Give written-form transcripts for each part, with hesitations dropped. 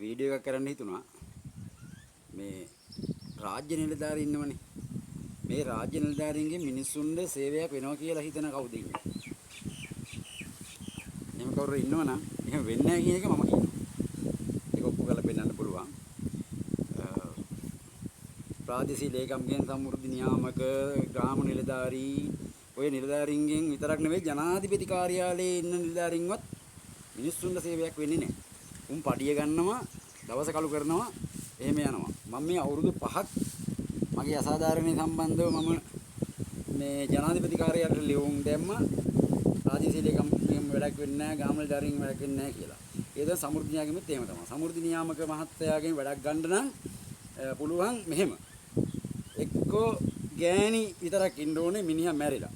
Video එකක් කරන්න හිතුණා. මේ රාජ්‍ය නිලධාරීන් ඉන්නවනේ. මේ රාජ්‍ය නිලධාරීන්ගේ මිනිස්සුන්ගේ සේවයක් වෙනවා කියලා හිතන කවුද ඉන්නේ? එහෙම කවුරු ඉන්නවනම් එහෙම වෙන්නේ නැහැ කියන එක මම කියනවා. ඒක ඔප්පු කරලා පෙන්නන්න පුළුවන්. ප්‍රාදේශීය ලේකම්ගෙන් සමෘද්ධි නියාමක ග්‍රාම නිලධාරී ඔය නිලධාරීන්ගෙන් විතරක් නෙවෙයි ජනාධිපති කාර්යාලයේ ඉන්න නිලධාරීන්වත් මිනිස්සුන්ට සේවයක් වෙන්නේ නැහැ. උන් පඩිය ගන්නවා, දවස කළු කරනවා, එහෙම යනවා. මම මේ අවුරුදු 5ක් මගේ අසාධාරණේ සම්බන්ධව මම මේ ජනාධිපති කාර්යාලයට ලියුම් දැම්මා. ප්‍රාදේශීය ලේකම්ගෙන් වැඩක් වෙන්නේ නැහැ, ග්‍රාම නිලධාරීන්ගෙන් වැඩක් වෙන්නේ නැහැ කියලා. ඒ දැන් සමෘද්ධි නියාමකෙත් එහෙම තමයි. සමෘද්ධි නියාමක මහත්තයාගෙන් වැඩක් ගන්න නම් පුළුවන් මෙහෙම. එක්කෝ ගෑණි විතරක් ඉන්න ඕනේ මිනිහා මැරිලා.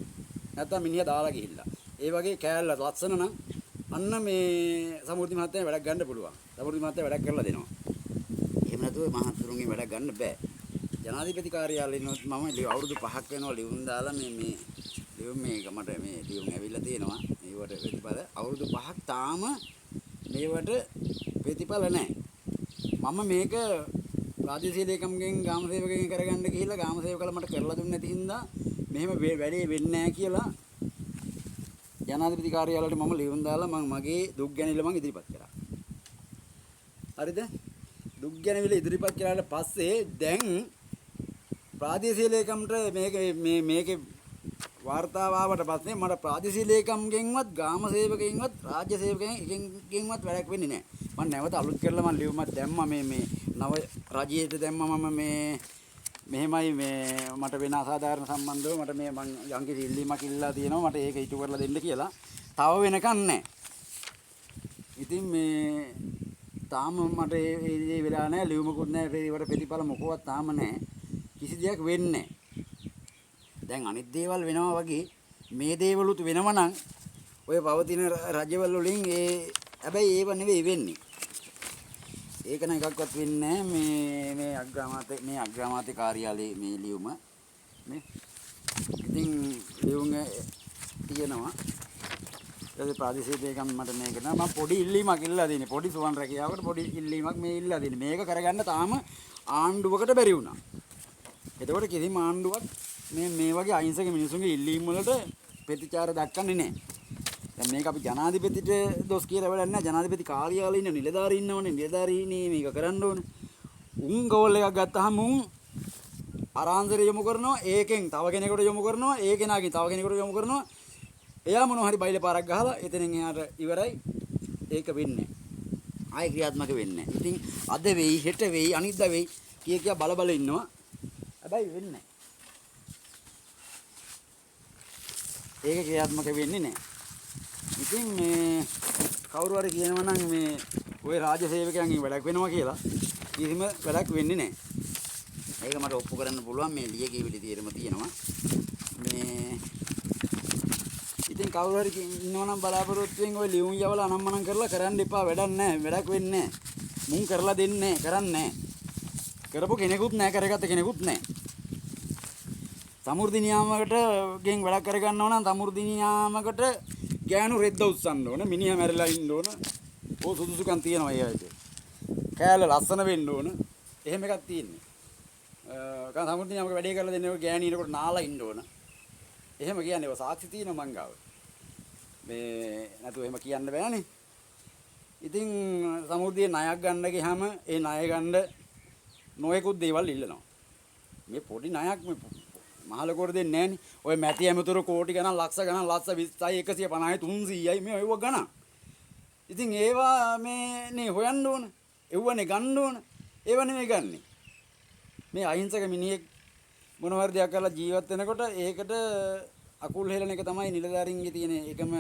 නැත්තම් මිනිහා දාලා ගිහිල්ලා. ඒ වගේ කෑල්ල ලස්සන නම් අන්න මේ සමෘද්ධි මහත්තයා වැඩක් ගන්න පුළුවන්. සමෘද්ධි මහත්තයා වැඩක් කරලා දෙනවා. එහෙම නැතුව මහත්තුරුන්ගෙන් වැඩක් ගන්න බෑ. ජනාධිපති කාර්යාලයේ ඉන්නොත් මම අවුරුදු 5ක් වෙනවා ලියුම් දාලා මේ ලියුම් මේක මට මේ ලියුම් ඇවිල්ලා තියෙනවා. මේවට ප්‍රතිඵල අවුරුදු 5ක් තාම මේවට ප්‍රතිඵල නැහැ. මම මේක ප්‍රාදේශීය ලේකම්ගෙන් ගාම සේවකගෙන් කරගන්න ගිහිල්ලා ගාම සේවකලා මට කරලා දුන්නේ නැති හින්දා මෙහෙම වැඩේ වෙන්නේ නැහැ කියලා ජනාධිපති කාර්යාලයට මම ලියුම් දාලා මගේ දුක් ගැනවිල මම ඉදිරිපත් කරා. හරිද? දුක් ගැනවිල ඉදිරිපත් කරාට පස්සේ දැන් ප්‍රාදේශීය ලේකම්ට මේකේ වාර්තාව ආවට පස්සේ මට ප්‍රාදේශීය ලේකම්ගෙන්වත් ගාම සේවකයෙන්වත් රාජ්‍ය සේවකයෙන්වත් වැඩක් වෙන්නේ නැහැ. මම නැවත අලුත් කරලා මම ලියුමක් දැම්මා මේ නව රජයට දැම්මා මම මෙහෙමයි මට වෙන අසාධාරණ සම්බන්ධව මට මං යම්කිසි ඉල්ලීමක් ඉල්ලලා තියෙනවා මට ඒක ඉටු කරලා දෙන්න කියලා. තව වෙනකන් නැහැ. ඉතින් තාම මට ඒ වෙලා නැහැ ලියුමකුත් නැහැ ඒවට ප්‍රතිඵල මොකවත් තාම නැහැ. කිසි දෙයක් වෙන්නේ නැහැ. දැන් අනිත් දේවල් වෙනවා වගේ මේ දේවලුත් වෙනව නම් ඔය පවතින රජවල වලින් හැබැයි ඒව නෙවෙයි වෙන්නේ. ඒක නම් එකක්වත් වෙන්නේ නැහැ මේ අග්‍රාමාත්‍ය කාර්යාලයේ මේ ලියුම නේ. ඉතින් ලියුම තියෙනවා. ඒ ප්‍රාදේශීය ලේකම් මට මේක නෑ මම පොඩි ඉල්ලීමක් ඉල්ලලා දෙන්නේ. පොඩි සුවන් රැකියාවකට පොඩි ඉල්ලීමක් මේ ඉල්ලලා දෙන්නේ. මේක කරගන්න තාම ආණ්ඩුවකට බැරි වුණා. එතකොට කිසිම ආණ්ඩුවක් මේ වගේ අහිංසක මිනිසුන්ගේ ඉල්ලීම් වලට ප්‍රතිචාර දක්වන්නේ නැහැ. දැන් මේක අපි ජනාධිපතිට දොස් කියලා වැඩක් නැහැ. ජනාධිපති කාර්යාලයේ ඉන්න නිලධාරී ඉන්නවනේ. නිලධාරීනේ මේක කරන්න ඕනේ. උන් ගෝල් එකක් ගත්තාම උන් අරාන්සර යොමු කරනවා. ඒකෙන් තව කෙනෙකුට යොමු කරනවා. ඒ කෙනාගෙන් තව කෙනෙකුට යොමු කරනවා. එයා මොනවා හරි බයිල පාරක් ගහලා එතනින් එහාට ඉවරයි. ඒක වෙන්නේ නැහැ. ආයෙ ක්‍රියාත්මක වෙන්නේ නැහැ. ඉතින් අද වෙයි, හෙට වෙයි, අනිද්දා වෙයි කිය බල ඉන්නවා. හැබැයි වෙන්නේ නැහැ. ඒක ක්‍රියාත්මක වෙන්නේ නැහැ. ඉතින් කවුරු හරි කියනවා නම් ওই රාජ්‍ය සේවකයන්ගෙන් වැඩක් වෙනවා කියලා කිසිම වැඩක් වෙන්නේ නැහැ. ඒක මට ඔප්පු කරන්න පුළුවන් මේ ලියකියවිලි තීරම තියෙනවා. ඉතින් කවුරු හරි ඉන්නවා නම් බලාපොරොත්තුෙන් ওই ලියුම් යවලා අනම්මනම් කරලා කරන්න එපා වැඩක් නැහැ. වැඩක් වෙන්නේ නැහැ. මුන් කරලා දෙන්නේ කරන්නේ නැහැ. කරපු කෙනෙකුත් නැහැ කරගත්ත කෙනෙකුත් නැහැ. සමෘද්ධි නියාමකට ගෙන් වැඩක් කරගන්නවා නම් සමෘද්ධි නියාමකට ගෑනු රෙද්ද උස්සන්න ඕන මිනිහා මැරිලා ඉන්න ඕන ඕ සුදුසුකම් තියෙනවා ඒ ඇයිද කෑල්ල ලස්සන වෙන්න ඕන එහෙම එකක් තියෙන්නේ සමෘද්ධි නියාමක වැඩේ කරලා දෙන්නේ ඔය ගෑණිනකොට නාලා ඉන්න ඕන එහෙම කියන්නේ ඔය සාක්ෂි තියෙනවා මං ගාව නැතු එහෙම කියන්න බෑනේ ඉතින් සමෘද්ධියේ ණයක් ගන්න ගියාම ඒ ණය ගන්න නොයෙකුත් දේවල් ඉල්ලනවා මේ පොඩි ණයක් මහලකොට දෙන්නේ නැහනේ. ඔය මැටි ඇමතුරු කෝටි ගණන් ලක්ෂ ගණන් ලක්ෂ 20යි 150යි 300යි මේ ඔයව ගණන්. ඉතින් ඒවා නේ හොයන්න ඕන. එව්වනේ ගන්න ඕන. ඒව නෙමෙයි ගන්නෙ. මේ අහිංසක මිනිහෙක් මොනවාරි දෙයක් කරලා ජීවත් වෙනකොට ඒකට අකුල් හෙලන එක තමයි නිලධාරීන්ගේ තියෙන එකම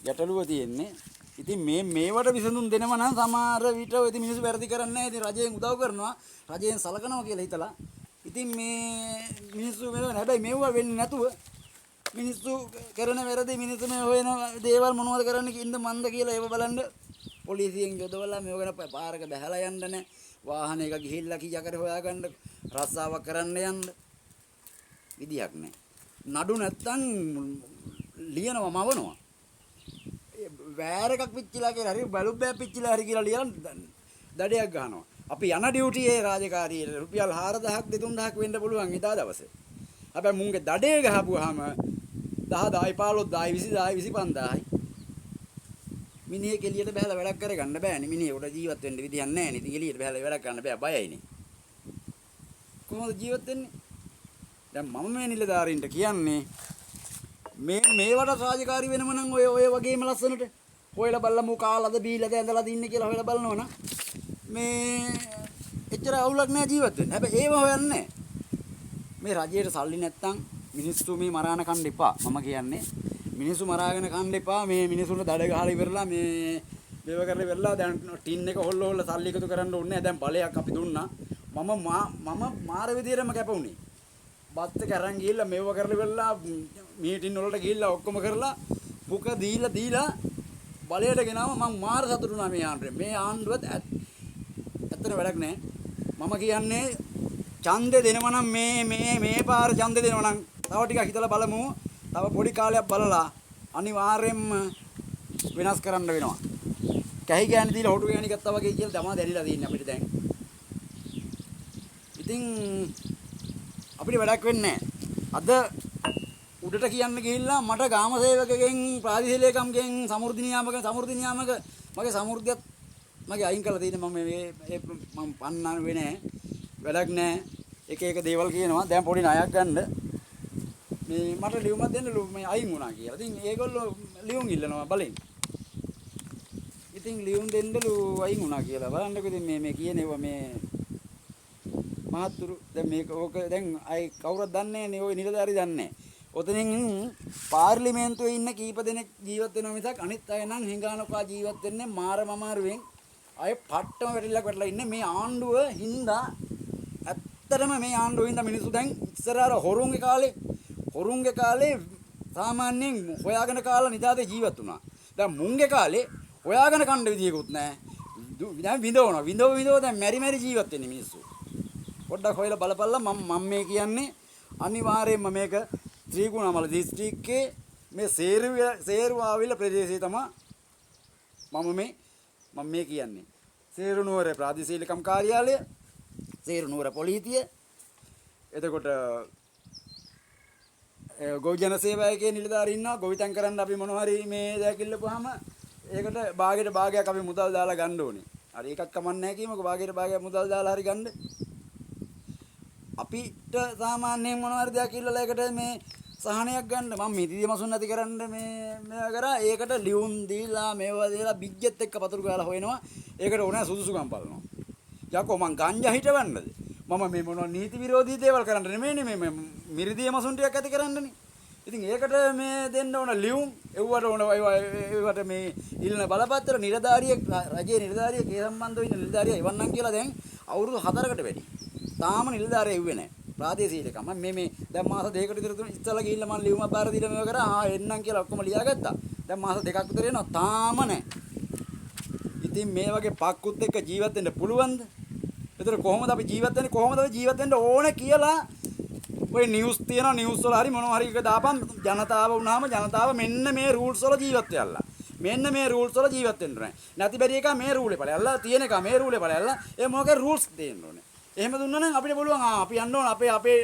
ගැටලුව තියෙන්නේ. ඉතින් මේවට විසඳුම් දෙනව නම් සමහර විට ඔය ඉතින් මිනිස්සු වැරදි කරන්නේ නැහැ. ඉතින් රජයෙන් උදව් කරනවා. රජයෙන් සලකනවා කියලා හිතලා ඉතින් මිනිස්සු හැබැයි මෙව්වා වෙන්නේ නැතුව මිනිස්සු කරන වැරදි මිනිස්සු මේ හොයන දේවල් මොනවද කරන්න කින්ද මන්ද කියලා ඒව බලන්න පොලිසියෙන් යොදවලා මේව ගැන පාරක බහැලා යන්න නැහැ වාහනයක ගිහිල්ලා කීයකට හොයාගන්න රස්සාවක් කරන්න යන්න විදියක් නැහැ නඩු නැත්තම් ලියනවා මවනවා වෑර එකක් පිච්චිලා කියලා හරි බලුබ්බෑ පිච්චිලා හරි කියලා ලියලා දඩයක් ගහනවා. අපි යන ඩියුටියේ රාජකාරියේ රුපියල් 4000ක් 3000ක් වෙන්න පුළුවන් එදා දවසේ. හැබැයි මුන්ගේ දඩේ ගහපුවාම 10 10 15 10 20 10 25000යි. මිනිහෙක් එළියට බහලා වැඩක් කරගන්න බෑනේ. මිනිහෙ උඩ ජීවත් වෙන්න විදියක් නැහැ නේ. ඉතින් එළියට බහලා වැඩක් කරන්න බෑ බයයිනේ. කොහොමද ජීවත් වෙන්නේ? දැන් මම මේ නිලධාරීන්ට කියන්නේ මේවට රාජකාරී වෙනම නම් ඔය වගේම ලස්සනට හොයලා බලමු කාලාද බීලාද ඇඳලාද ඉන්නේ කියලා හොයලා බලනවනම් මේ එච්චර අවුලක් නෑ ජීවත් වෙන්න. හැබැයි ඒව හොයන්නේ මේ රජයට සල්ලි නැත්තම් මිනිස්සු මේ මරාන කන්න එපා. මම කියන්නේ මිනිස්සු මරාගෙන කන්න එපා. මේ මිනිස්සුන්ට දඩ ගහලා ඉවරලා මේව කරලා ඉවරලා දැන් ටින් එක හොල්ල සල්ලි එකතු කරන්න ඕනේ නෑ. දැන් බලයක් අපි දුන්නා. මම මාර විදියටම කැපුණේ. බත් එක අරන් ගිහිල්ලා මේව කරලා ඉවරලා මීටින් වලට ගිහිල්ලා ඔක්කොම කරලා පුක දීලා බලයට ගෙනාව මම මාර සතුටු වුණා මේ ආණ්ඩුවේ. මේ ආණ්ඩුවත් ඇත්තට වැඩක් නෑ. මම කියන්නේ ඡන්දේ දෙනවා නම් මේ පාර ඡන්දේ දෙනවා නම් තව ටිකක් හිතලා බලමු. තව පොඩි කාලයක් බලලා අනිවාර්යයෙන්ම වෙනස් කරන්න වෙනවා. කැහි ගෑණි දීලා හොටු ගෑණි ගත්තා වගේ කියලා තමයි දැරිලා තියෙන්නේ අපිට දැන්. ඉතින් අපිට වැඩක් වෙන්නේ නැහැ. අද උඩට කියන්න ගිහිල්ලා මට ගාම සේවකගෙන් ප්‍රාදේශීය ලේකම්ගෙන් සමෘද්ධි නියාමක මගේ සමෘද්ධියත් මගේ අයින් කරලා තියෙන මම පන්නන්න වෙන්නේ වැඩක් නැහැ. එක දේවල් කියනවා. දැන් පොඩි ණයක් ගන්න මේ මට ලියුමක් දෙන්න මේ අයින් වුණා කියලා. ඉතින් ඒගොල්ලෝ ලියුම් ඉල්ලනවා බලෙන්. ඉතින් ලියුම් දෙන්නලු අයින් වුණා කියලා. බලන්නකෝ ඉතින් මේ කියනේවා මේ මහත්තුරු දැන් මේක ඕක දැන් අය කවුරුත් දන්නේ නැහැ නේ. ඔය නිලධාරි දන්නේ නැහැ. ඔතනින් පාර්ලිමේන්තුවේ ඉන්න කීප දෙනෙක් ජීවත් වෙනවා මිසක් අනිත් අය නම් හිඟානකා ජීවත් වෙන්නේ මාරුවෙන්. අය පට්ටම වැටිලා ඉන්නේ මේ ආණ්ඩුව හින්දා. ඇත්තටම මේ ආණ්ඩුව හින්දා මිනිස්සු දැන් ඉස්සරහට හොරුන්ගේ කාලේ සාමාන්‍යයෙන් හොයාගෙන කාලා නිදාතේ ජීවත් වුණා. දැන් මුන්ගේ කාලේ හොයාගෙන කන්න විදියකුත් නැහැ. දැන් විඳව දැන් මෙරි ජීවත් වෙන්නේ මිනිස්සු. පොඩ්ඩක් හොයලා බලපල්ලා මම මේ කියන්නේ අනිවාර්යයෙන්ම මේක ත්‍රිකුණාමල දිස්ත්‍රික්කයේ මේ සේරුවාවිල ප්‍රදේශයේ තමයි මම මේ කියන්නේ. සේරුනුවර ප්‍රාදේශීය ලේකම් කාර්යාලය, සේරුනුවර පොලිසිය, එතකොට ගොවිජන සේවකයේ නිලධාරීන් ඉන්නවා. ගොවිතැන් කරන්න අපි මොනවා හරි මේ දැකිල්ලපුවාම ඒකට භාගයක් අපි මුදල් දාලා ගන්න ඕනේ. හරි එකක් කමන්නේ නැහැ කියමුකෝ. භාගයක් මුදල් දාලා හරි ගන්න. අපිට සාමාන්‍යයෙන් මොනවා හරි දෙයක් ඉල්ලලා ඒකට මේ සහනයක් ගන්න මම මිදිදී මසුන් නැති කරන්න මේවා කරා. ඒකට ලියුම් දීලා මේවා දීලා බිජ්ජෙත් එක්ක පතුරු ගාලා හොයනවා. ඒකට ඕන සුදුසුකම් බලනවා. යකෝ මං ගංජා හිටවන්නද? මම මේ මොනවා නීති විරෝධී දේවල් කරන්න නෙමෙයිනේ මේ මිරිදී මසුන් ටිකක් ඇති කරන්නනේ. ඉතින් ඒකට මේ දෙන්න ඕන ලියුම් එව්වට ඕන ඒවට මේ ඉල්ලන බලපත්‍ර රජයේ නිලධාරිය කේ සම්බන්ධව ඉන්න නිලධාරිය එවන්නම් කියලා දැන් අවුරුදු 4කට වැඩි. තාම නිලධාරිය එව්වේ නැහැ. ප්‍රාදේශීය ලේකම් මේ දැන් මාස දෙකකට විතර ඉස්සලා ගිහිල්ලා මම ලියුමක් බාර දීලා මේව කරා එන්නම් කියලා ඔක්කොම ලියාගත්තා. දැන් මාස දෙකක් විතර එනවා තාම නැහැ. ඉතින් මේ වගේ පක්කුත් එක්ක ජීවත් වෙන්න පුළුවන්ද? ඒතර කොහොමද අපි ජීවත් වෙන්නේ? කොහොමද අපි ජීවත් වෙන්න ඕනේ කියලා ඔය නිවුස් තියෙනවා. නිවුස් වල හරි මොනවා හරි එක දාපන්. ජනතාව වුණාම ජනතාව මෙන්න මේ රූල්ස් වල ජීවත් වෙයල්ලා. මෙන්න මේ රූල්ස් වල ජීවත් වෙන්න ඕනේ. නැති බැරි එක මේ රූලේ බලයල්ලා තියෙන එක මේ රූලේ බලයල්ලා ඒ මොකද රූල්ස් දෙන්න ඕනේ. එහෙම දුන්නා නම් අපිට පුළුවන් අපි යන්න ඕන අපේ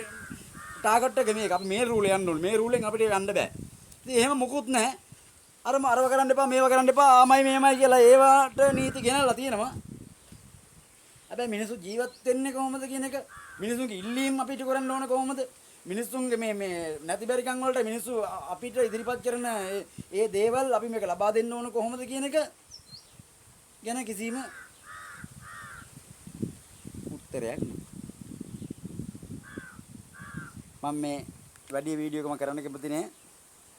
ටාගට් එක මේක. අපි මේ රූලේ යන්න ඕනේ. මේ රූලෙන් අපිට යන්න බෑ. ඉතින් එහෙම මුකුත් නැහැ. අරව කරන්න එපා මේව කරන්න එපා ආමයි මේමයි කියලා ඒවට නීති ගෙනල්ලා තියෙනවා. හැබැයි මිනිස්සු ජීවත් වෙන්නේ කොහොමද කියන එක මිනිස්සුන්ගේ ඉල්ලීම් අපිට කරන්න ඕන කොහොමද? මිනිස්සුන්ගේ මේ නැති බැරිකම් වලට මිනිස්සු අපිට ඉදිරිපත් කරන ඒ දේවල් අපි මේක ලබා දෙන්න ඕන කොහොමද කියන එක ගැන කිසිම උත්තරයක් මම මේ වැඩි වීඩියෝ එකක් කරන්න කැමති නෑ.